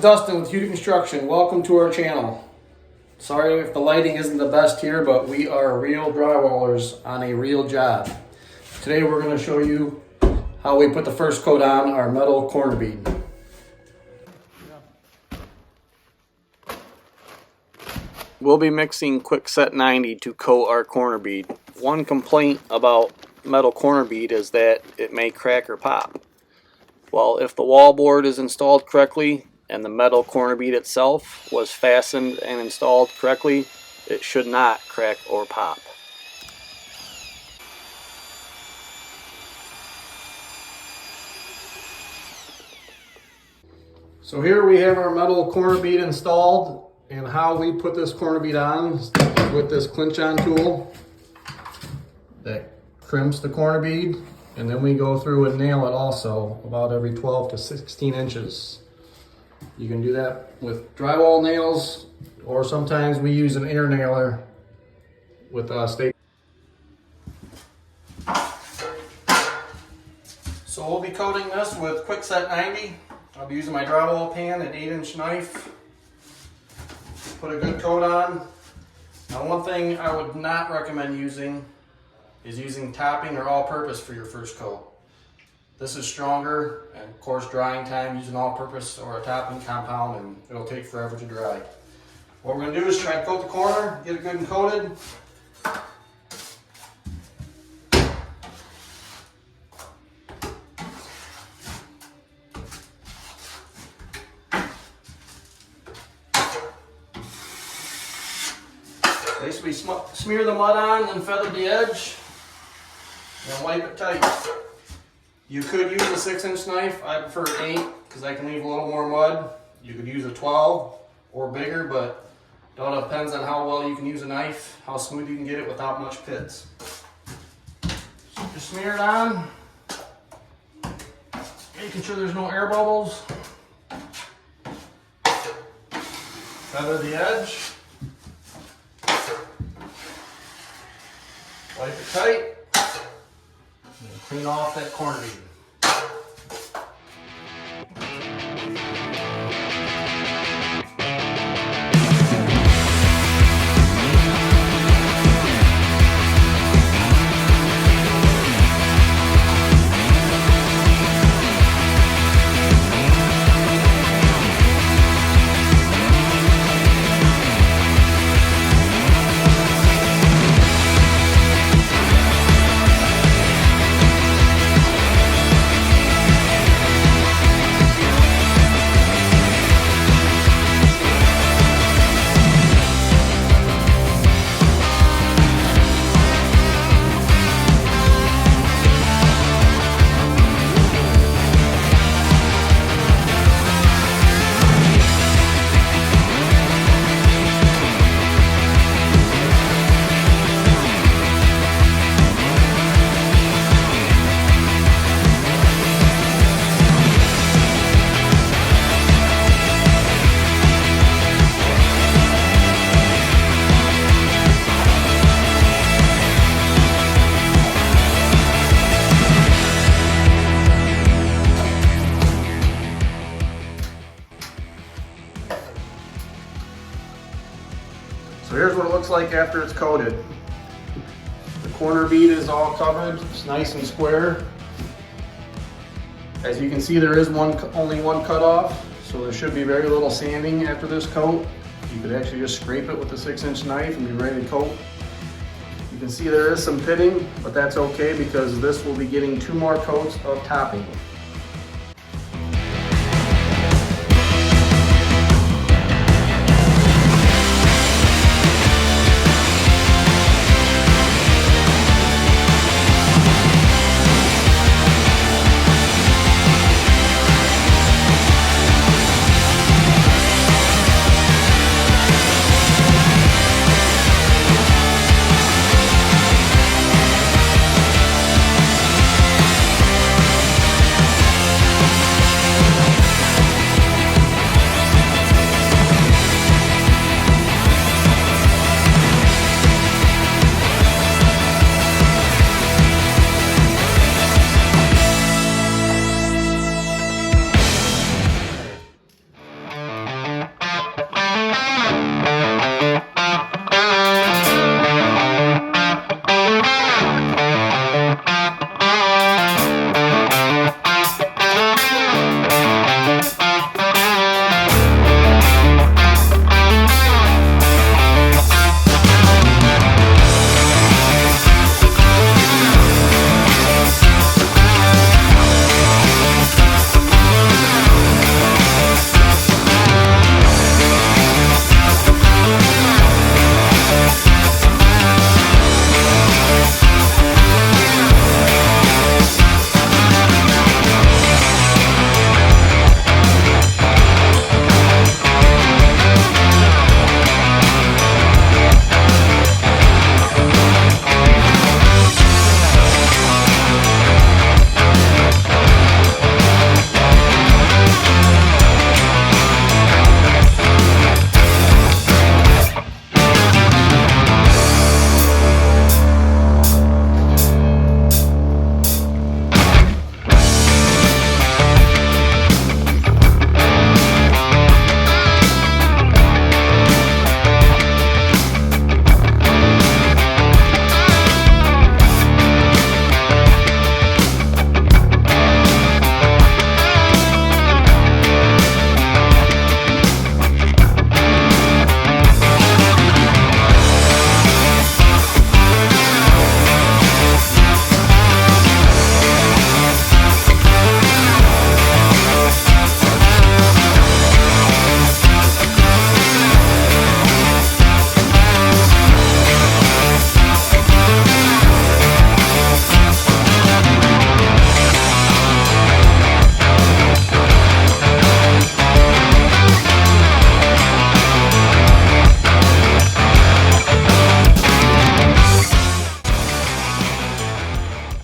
Dustin with Hewlett Construction. Welcome to our channel. Sorry if the lighting isn't the best here, but we are real drywallers on a real job. Today we're going to show you how we put the first coat on our metal corner bead. We'll be mixing Quickset 90 to coat our corner bead. One complaint about metal corner bead is that it may crack or pop. Well, if the wall board is installed correctly and the metal corner bead itself was fastened and installed correctly, it should not crack or pop. So here we have our metal corner bead installed, and how we put this corner bead on is with this clinch on tool that crimps the corner bead, and then we go through and nail it also about every 12 to 16 inches. You can do that with drywall nails, or sometimes we use an air nailer with staple. So we'll be coating this with Quickset 90. I'll be using my drywall pan, an 8-inch knife. Put a good coat on. Now, one thing I would not recommend using is using topping or all-purpose for your first coat. This is stronger, and of course drying time using all-purpose or a topping compound, and it'll take forever to dry. What we're going to do is try to coat the corner, get it good and coated. Basically smear the mud on, then feather the edge, and wipe it tight. You could use a 6-inch knife. I prefer 8 because I can leave a little more mud. You could use a 12 or bigger, but it all depends on how well you can use a knife, how smooth you can get it without much pits. So just smear it on, making sure there's no air bubbles. Feather the edge. Wipe it tight, and clean off that corner bead. So here's what it looks like after it's coated. The corner bead is all covered, it's nice and square. As you can see, there is only one cut off, so there should be very little sanding after this coat. You could actually just scrape it with a 6-inch knife and be ready to coat. You can see there is some pitting, but that's okay because this will be getting 2 more coats of topping.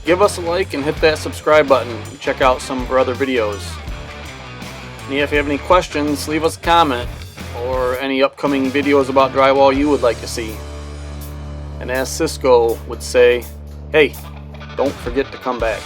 give us a like and hit that subscribe button. Check out some of our other videos. And if you have any questions, leave us a comment or any upcoming videos about drywall you would like to see. And as Cisco would say, hey, don't forget to come back.